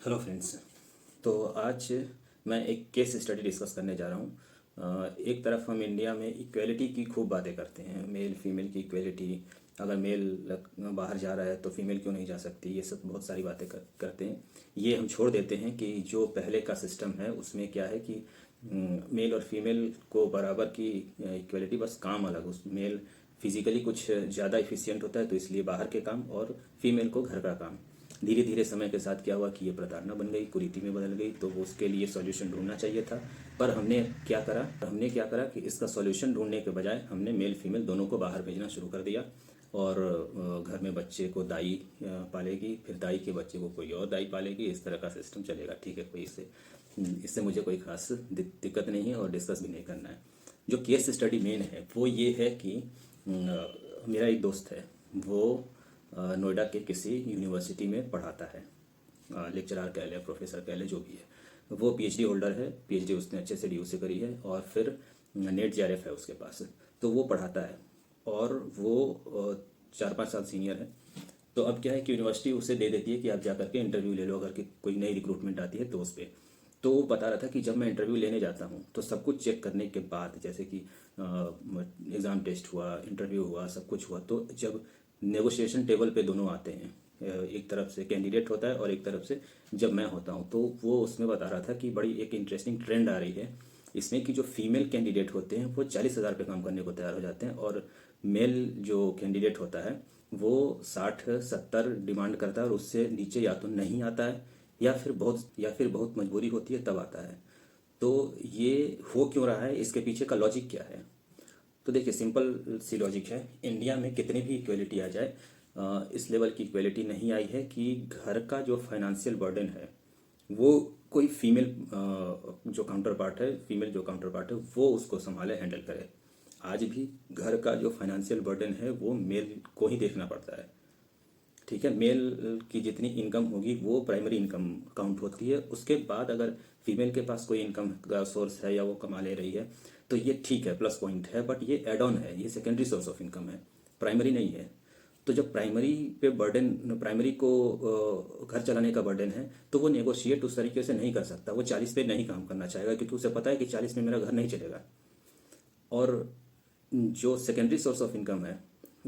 Hello friends. तो आज मैं एक केस स्टडी डिस्कस करने जा रहा हूँ। एक तरफ हम इंडिया में इक्वेलिटी की खूब बातें करते हैं, मेल फीमेल की इक्वेलिटी। अगर मेल बाहर जा रहा है तो फीमेल क्यों नहीं जा सकती, ये सब बहुत सारी बातें करते हैं। ये हम छोड़ देते हैं कि जो पहले का सिस्टम है उसमें क्या है कि मेल और फीमेल को बराबर की इक्वेलिटी, बस काम अलग। उस मेल फिजिकली कुछ ज़्यादा इफिशियंट होता है तो इसलिए बाहर के काम, और फीमेल को घर का काम। धीरे धीरे समय के साथ क्या हुआ कि ये प्रताड़ना बन गई, कुरीति में बदल गई। तो उसके लिए सॉल्यूशन ढूंढना चाहिए था। पर हमने क्या करा कि इसका सॉल्यूशन ढूंढने के बजाय हमने मेल फीमेल दोनों को बाहर भेजना शुरू कर दिया। और घर में बच्चे को दाई पालेगी, फिर दाई के बच्चे को कोई और दाई पालेगी। इस तरह का सिस्टम चलेगा। ठीक है, कोई इससे मुझे कोई खास दिक्कत नहीं है और डिस्कस भी नहीं करना है। जो केस स्टडी मेन है वो ये है कि मेरा एक दोस्त है, वो नोएडा के किसी यूनिवर्सिटी में पढ़ाता है। लेक्चरर कह ले, प्रोफेसर कह ले, जो भी है। वो पीएचडी होल्डर है। पीएचडी उसने अच्छे से डीयू से करी है और फिर नेट जेआरएफ है उसके पास। तो वो पढ़ाता है और वो 4-5 साल सीनियर है। तो अब क्या है कि यूनिवर्सिटी उसे दे देती है कि आप जा करके इंटरव्यू ले लो, अगर कि कोई नई रिक्रूटमेंट आती है तो उस पर। तो वो बता रहा था कि जब मैं इंटरव्यू लेने जाता हूँ तो सब कुछ चेक करने के बाद, जैसे कि एग्ज़ाम टेस्ट हुआ, इंटरव्यू हुआ, सब कुछ हुआ, तो जब नेगोशिएशन टेबल पे दोनों आते हैं, एक तरफ से कैंडिडेट होता है और एक तरफ से जब मैं होता हूँ, तो वो उसमें बता रहा था कि बड़ी एक इंटरेस्टिंग ट्रेंड आ रही है इसमें कि जो फीमेल कैंडिडेट होते हैं वो 40,000 पे काम करने को तैयार हो जाते हैं, और मेल जो कैंडिडेट होता है वो 60-70 डिमांड करता है, और उससे नीचे या तो नहीं आता है या फिर बहुत मजबूरी होती है तब आता है। तो ये हो क्यों रहा है, इसके पीछे का लॉजिक क्या है? तो देखिए, सिंपल सी लॉजिक है। इंडिया में कितनी भी इक्वेलिटी आ जाए, इस लेवल की इक्वेलिटी नहीं आई है कि घर का जो फाइनेंशियल बर्डन है वो कोई फीमेल जो काउंटर पार्ट है वो उसको संभाले, हैंडल करे। आज भी घर का जो फाइनेंशियल बर्डन है वो मेल को ही देखना पड़ता है। ठीक है, मेल की जितनी इनकम होगी वो प्राइमरी इनकम काउंट होती है। उसके बाद अगर फीमेल के पास कोई इनकम का सोर्स है या वो कमा ले रही है तो ये ठीक है, प्लस पॉइंट है। बट ये एड ऑन है, ये सेकेंडरी सोर्स ऑफ इनकम है, प्राइमरी नहीं है। तो जब प्राइमरी को घर चलाने का बर्डन है तो वो नेगोशिएट उस तरीके से नहीं कर सकता। वो 40 पे नहीं काम करना चाहेगा क्योंकि उसे पता है कि 40 में मेरा घर नहीं चलेगा। और जो सेकेंडरी सोर्स ऑफ इनकम है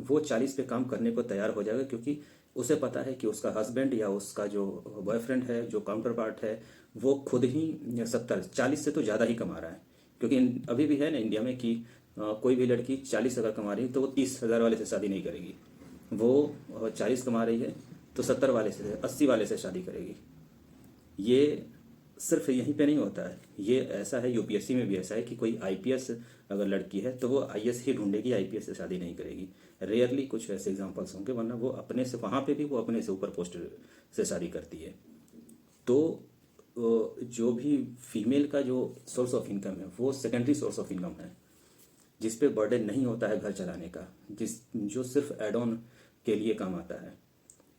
वो 40 पे काम करने को तैयार हो जाएगा, क्योंकि उसे पता है कि उसका हस्बैंड या उसका जो बॉयफ्रेंड है, जो काउंटर पार्ट है, वो खुद ही 40 से तो ज़्यादा ही कमा रहा है। क्योंकि अभी भी है ना इंडिया में कि कोई भी लड़की 40 अगर कमा रही है तो वो 30,000 वाले से शादी नहीं करेगी। वो 40 कमा रही है तो 70 वाले से, 80 वाले से शादी करेगी। ये सिर्फ यहीं पे नहीं होता है, ये ऐसा है, यूपीएससी में भी ऐसा है कि कोई आईपीएस अगर लड़की है तो वो आईएएस ही ढूंढेगी, आईपीएस से शादी नहीं करेगी। रेयरली कुछ ऐसे एग्जांपल्स होंगे, वरना वो अपने से, वहाँ पे भी वो अपने से ऊपर पोस्ट से शादी करती है। तो जो भी फीमेल का जो सोर्स ऑफ इनकम है वो सेकेंडरी सोर्स ऑफ इनकम है, जिस पे बर्डन नहीं होता है घर चलाने का, जो सिर्फ एड ऑन के लिए काम आता है।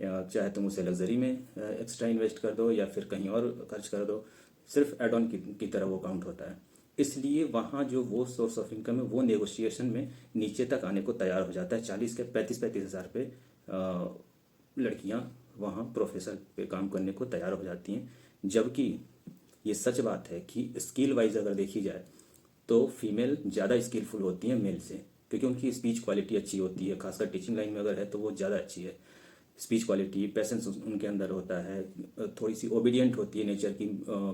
या चाहे तुम उसे लग्जरी में एक्स्ट्रा इन्वेस्ट कर दो या फिर कहीं और खर्च कर दो, सिर्फ एड ऑन की तरह वो काउंट होता है। इसलिए वहाँ जो वो सोर्स ऑफ इनकम है वो नेगोशिएशन में नीचे तक आने को तैयार हो जाता है। 40 के 35,000 पे लड़कियाँ वहाँ प्रोफेसर पे काम करने को तैयार हो जाती हैं। जबकि ये सच बात है कि स्किल वाइज अगर देखी जाए तो फीमेल ज़्यादा स्किलफुल होती हैं मेल से, क्योंकि उनकी स्पीच क्वालिटी अच्छी होती है। खासकर टीचिंग लाइन में अगर है तो वो ज़्यादा अच्छी है। स्पीच क्वालिटी, पेशेंस उनके अंदर होता है, थोड़ी सी ओबीडियंट होती है नेचर की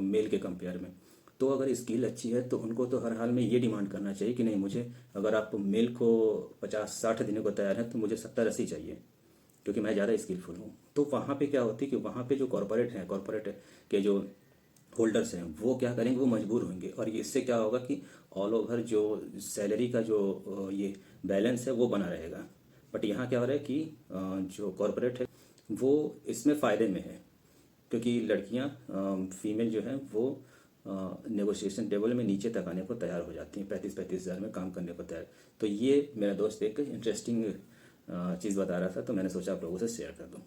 मेल के कंपेयर में। तो अगर स्किल अच्छी है तो उनको तो हर हाल में ये डिमांड करना चाहिए कि नहीं, मुझे, अगर आप मेल को 50-60 देने को तैयार हैं तो मुझे 70-80 चाहिए, क्योंकि मैं ज़्यादा स्किलफुल हूँ। तो वहाँ पे क्या होती है कि वहाँ पे जो कॉरपोरेट के जो होल्डर्स हैं वो क्या करेंगे, वो मजबूर होंगे। और इससे क्या होगा कि ऑल ओवर जो सैलरी का जो ये बैलेंस है वो बना रहेगा। बट यहाँ क्या हो रहा है कि जो कॉरपोरेट है वो इसमें फ़ायदे में है, क्योंकि लड़कियाँ, फीमेल जो हैं वो नेगोशिएशन टेबल में नीचे तक आने को तैयार हो जाती हैं, 35-35 हज़ार में काम करने को तैयार। तो ये मेरा दोस्त एक इंटरेस्टिंग चीज़ बता रहा था, तो मैंने सोचा आप लोगों से शेयर कर दूँ।